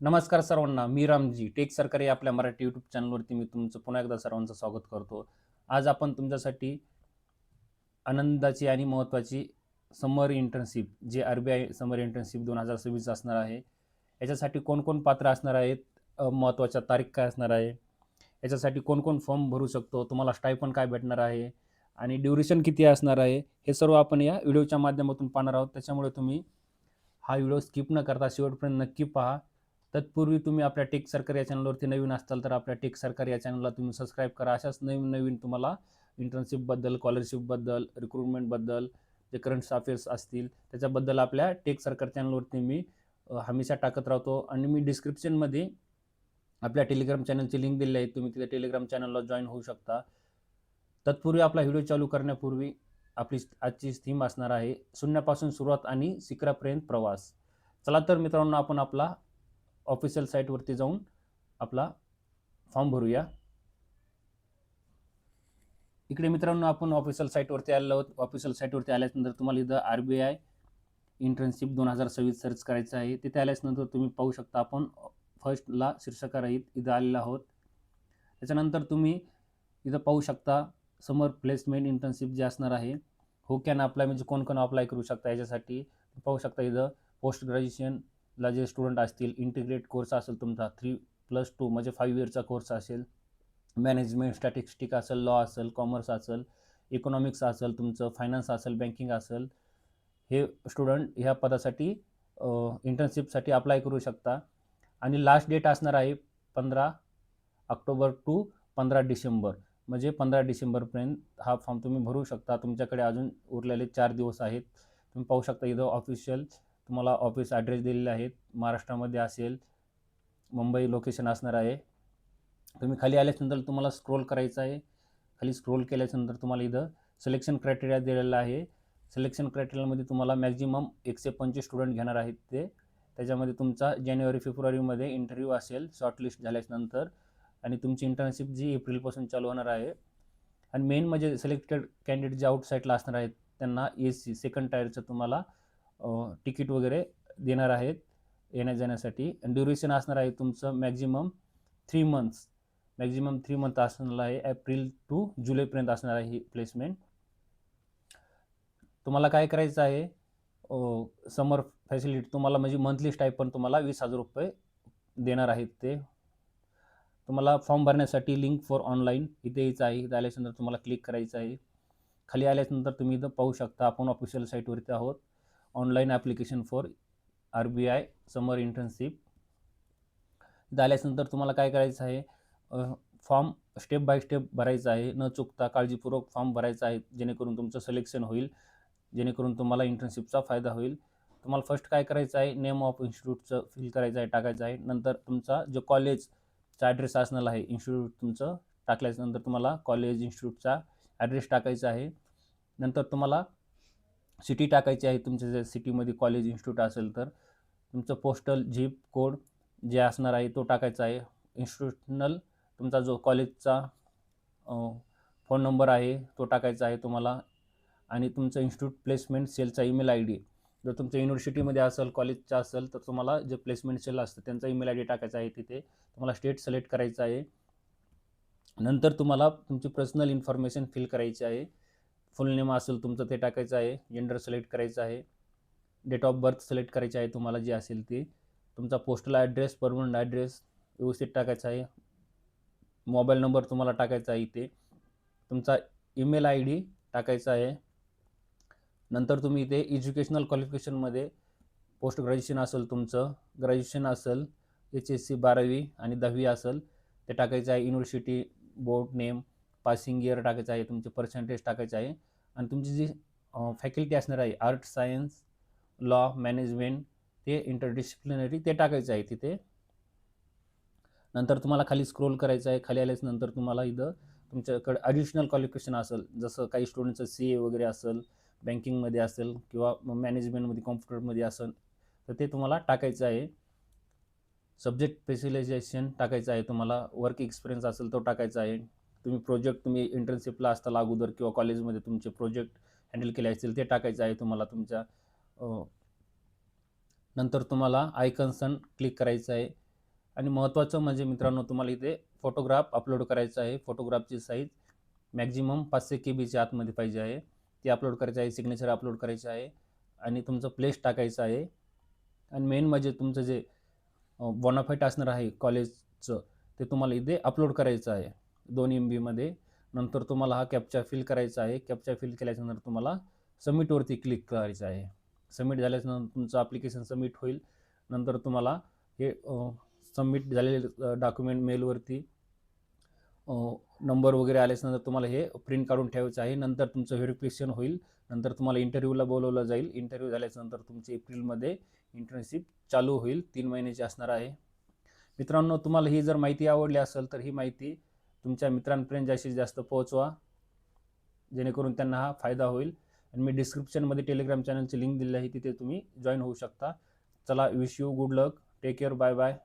नमस्कार सर्वांना, मी रामजी. टेक सरकारी आपल्या मराठी यूट्यूब चॅनलवरती मी तुमचं पुन्हा एकदा सर्वांचं स्वागत करतो. आज आपण तुमच्यासाठी आनंदाची आणि महत्त्वाची समर इंटर्नशिप जे आर-बी-आय समर इंटर्नशिप 2026 असणार आहे. याच्यासाठी कोण पात्र असणार आहेत, महत्त्वाच्या तारीख काय असणार आहे, याच्यासाठी कोण फॉर्म भरू शकतो, तुम्हाला स्टायपंड काय भेटणार आहे आणि ड्युरेशन किती असणार आहे, हे सर्व आपण या व्हिडिओच्या माध्यमातून पाहणार आहोत. त्याच्यामुळे तुम्ही हा व्हिडिओ स्किप न करता शेवटपर्यंत नक्की पहा. तत्पूर्वी तुम्ही आपल्या टेक सरकार या चॅनलवरती नवीन असाल तर आपल्या टेक सरकार या चॅनलला तुम्ही सबस्क्राईब करा. अशाच नवीन तुम्हाला इंटर्नशिपबद्दल, स्कॉलरशिपबद्दल, रिक्रुटमेंटबद्दल, जे करंट अफेअर्स असतील त्याच्याबद्दल आपल्या टेक सरकार चॅनलवरती मी हमेशा टाकत राहतो. आणि मी डिस्क्रिप्शनमध्ये आपल्या टेलिग्राम चॅनलची लिंक दिली आहे, तुम्ही तिथे टेलिग्राम चॅनलला जॉईन होऊ शकता. तत्पूर्वी आपला व्हिडिओ चालू करण्यापूर्वी आपली आजची थीम असणार आहे शून्यापासून सुरुवात आणि शिखरापर्यंत प्रवास. चला तर मित्रांनो, आपण आपला ऑफिशियल साईटवरती जाऊन आपला फॉर्म भरूया. इकडे मित्रांनो आपण ऑफिशियल साईटवरती आलेलो आहोत. ऑफिशियल साईटवरती आल्यानंतर तुम्हाला इथं आर-बी-आय इंटर्नशिप 2026 सर्च करायचं आहे. तिथे आल्यानंतर तुम्ही पाहू शकता आपण फर्स्टला शीर्षकाराहीत इथं आलेलो आहोत. त्याच्यानंतर तुम्ही इथं पाहू शकता समर प्लेसमेंट इंटर्नशिप जे असणार आहे, हू कॅन अप्लाय म्हणजे कोण अप्लाय करू शकता याच्यासाठी पाहू शकता. इथं पोस्ट ग्रॅज्युएशनला जे स्टुडंट असतील, इंटिग्रेट कोर्स असेल तुमचा 3+2 म्हणजे 5 इयरचा कोर्स असेल, मॅनेजमेंट, स्टॅटिस्टिक असेल, लॉ असेल, कॉमर्स असेल, इकॉनॉमिक्स असेल तुमचं, फायनान्स असेल, बँकिंग असेल, हे स्टुडंट ह्या पदासाठी इंटर्नशिपसाठी अप्लाय करू शकता. आणि लास्ट डेट असणार आहे 15 ऑक्टोबर टू 15 डिसेंबर, म्हणजे 15 डिसेंबरपर्यंत हा फॉर्म तुम्ही भरू शकता. तुमच्याकडे अजून उरलेले 4 दिवस आहेत. तुम्ही पाहू शकता इथं ऑफिशियल तुम्हाला ऑफिस ॲड्रेस दिलेले आहेत. महाराष्ट्रामध्ये असेल, मुंबई लोकेशन असणार आहे. तुम्ही खाली आल्यानंतर तुम्हाला स्क्रोल करायचं आहे. खाली स्क्रोल केल्यानंतर तुम्हाला इथं सिलेक्शन क्रायटेरिया दिलेला आहे. सिलेक्शन क्रायटेरियामध्ये तुम्हाला मॅक्झिमम 125 स्टुडंट घेणार आहेत ते. त्याच्यामध्ये तुमचा जानेवारी-फेब्रुवारीमध्ये इंटरव्ह्यू असेल शॉर्टलिस्ट झाल्यानंतर, आणि तुमची इंटर्नशिप जी एप्रिलपासून चालू होणार आहे. आणि मेन म्हणजे सिलेक्टेड कॅन्डिडेट जे आउटसाईडला असणार आहेत त्यांना AC सेकंड टायरचं तुम्हाला तिकीट वगैरे देणार आहेत येण्या-जाण्यासाठी. आणि ड्युरेशन असणार आहे तुमचं मॅक्झिमम 3 मंथ्स, मॅक्झिमम 3 मंथ असणार आहे. एप्रिल टू जुलैपर्यंत असणार आहे ही प्लेसमेंट. तुम्हाला काय करायचं आहे, समर फॅसिलिटी तुम्हाला म्हणजे मंथली स्टायपंड तुम्हाला 20,000 रुपये देणार आहेत ते. तुम्हाला फॉर्म भरण्यासाठी लिंक फॉर ऑनलाईन इथे यायचं आहे. इथं आल्यानंतर तुम्हाला क्लिक करायचं आहे. खाली आल्यानंतर तुम्ही इथं पाहू शकता आपण ऑफिशियल साईटवरती आहोत. Online application for RBI summer internship. इथं आल्यानंतर तुम्हाला काय करायचं आहे, फॉर्म स्टेप बाय स्टेप भरायचा आहे. न चुकता काळजीपूर्वक फॉर्म भरायचा आहे, जेणेकरून तुमचं सिलेक्शन होईल, जेणेकरून तुम्हाला इंटर्नशिपचा फायदा होईल. तुम्हाला फर्स्ट काय करायचं आहे, नेम ऑफ इन्स्टिट्यूटचं फिल करायचं आहे, टाकायचं आहे. नंतर तुमचा जो कॉलेजचा ॲड्रेस असणार आहे, इन्स्टिट्यूट तुमचं टाकल्यानंतर तुम्हाला कॉलेज इन्स्टिट्यूटचा ॲड्रेस टाकायचा आहे. नंतर तुम्हाला सिटी टाकायची आहे. तुमच्या जर सिटीमध्ये कॉलेज इन्स्टिट्यूट असेल तर तुमचं पोस्टल झिप कोड जे असणार आहे तो टाकायचा आहे. इन्स्टिट्यूशनल तुमचा जो कॉलेजचा फोन नंबर आहे तो टाकायचा आहे तुम्हाला. आणि तुमचं इन्स्टिट्यूट प्लेसमेंट सेलचा ईमेल ID, जर तुमच्या युनिव्हर्सिटीमध्ये असेल, कॉलेजचा असेल तर तुम्हाला जे प्लेसमेंट सेल असतं त्यांचा ईमेल ID टाकायचा आहे. तिथे तुम्हाला स्टेट सिलेक्ट करायचं आहे. नंतर तुम्हाला तुमची पर्सनल इन्फॉर्मेशन फिल करायची आहे. फुल नेम असेल तुमचं ते टाकायचं आहे. जेंडर सिलेक्ट करायचं आहे. डेट ऑफ बर्थ सिलेक्ट करायची आहे तुम्हाला जी असेल ती. तुमचा पोस्टल ॲड्रेस, परमनंट ॲड्रेस व्यवस्थित टाकायचा आहे. मोबाईल नंबर तुम्हाला टाकायचा आहे इथे. तुमचा ईमेल ID टाकायचा आहे. नंतर तुम्ही इथे एज्युकेशनल क्वालिफिकेशनमध्ये पोस्ट ग्रॅज्युएशन असेल तुमचं, ग्रॅज्युएशन असेल, HSC 12वी आणि 10वी असेल ते टाकायचं आहे. University, board name, passing year टाकायचं आहे, तुमचे पर्सेंटेज टाकायचं आहे. आणि तुमची जी फॅकल्टी असणार आहे, आर्ट, सायन्स, लॉ, मॅनेजमेंट, ते इंटरडिसिप्लिनरी ते टाकायचं आहे तिथे. नंतर तुम्हाला खाली स्क्रोल करायचं आहे. खाली आल्यानंतर तुम्हाला इथं तुमच्याकडे ॲडिशनल क्वालिफिकेशन असेल, जसं काही स्टुडंटचं CA वगैरे असेल, बँकिंगमध्ये असेल किंवा मॅनेजमेंटमध्ये, कॉम्प्युटरमध्ये असेल तर ते तुम्हाला टाकायचं आहे. सब्जेक्ट स्पेशलायझेशन टाकायचं आहे तुम्हाला. वर्क एक्सपिरियन्स असेल तो टाकायचा आहे. तुम्ही इंटर्नशिपला असताना अगोदर किंवा कॉलेजमध्ये तुमचे प्रोजेक्ट हँडल केले असतील ते टाकायचं आहे तुम्हाला तुमच्या. नंतर तुम्हाला आय कन्सर्न क्लिक करायचं आहे. आणि महत्त्वाचं म्हणजे मित्रांनो, तुम्हाला इथे फोटोग्राफ अपलोड करायचा आहे. फोटोग्राफची साईज मॅक्झिमम 500 केबीच्या आतमध्ये पाहिजे आहे. ती अपलोड करायची आहे. सिग्नेचर अपलोड करायचं आहे आणि तुमचं प्लेस टाकायचं आहे. आणि मेन म्हणजे तुमचं जे बोनाफाईट असणार आहे कॉलेजचं, ते तुम्हाला इथे अपलोड करायचं आहे 2 MBमध्ये. नंतर तुम्हाला हा कॅप्चा फिल करायचा आहे. कॅप्चा फिल केल्याच्यानंतर तुम्हाला सबमिटवरती क्लिक करायचं आहे. सबमिट झाल्याच्यानंतर तुमचं ॲप्लिकेशन सबमिट होईल. नंतर तुम्हाला हे सबमिट झालेले डॉक्युमेंट मेलवरती नंबर वगैरे आल्याच्यानंतर तुम्हाला हे प्रिंट काढून ठेवायचं आहे. नंतर तुमचं व्हेरिफिकेशन होईल. नंतर तुम्हाला इंटरव्ह्यूला बोलवलं जाईल. इंटरव्ह्यू झाल्याच्यानंतर तुमची एप्रिलमध्ये इंटर्नशिप चालू होईल. 3 महिन्याची असणार आहे. मित्रांनो, तुम्हाला ही जर माहिती आवडली असेल तर ही माहिती तुमच्या मित्रांपर्यंत जास्तीत जास्त पोहोचवा, जेणेकरून त्यांना हा फायदा होईल. आणि मी डिस्क्रिप्शनमध्ये टेलिग्राम चॅनलची लिंक दिली आहे, तिथे तुम्ही जॉईन होऊ शकता. चला, wish you good luck. Take care. Bye bye.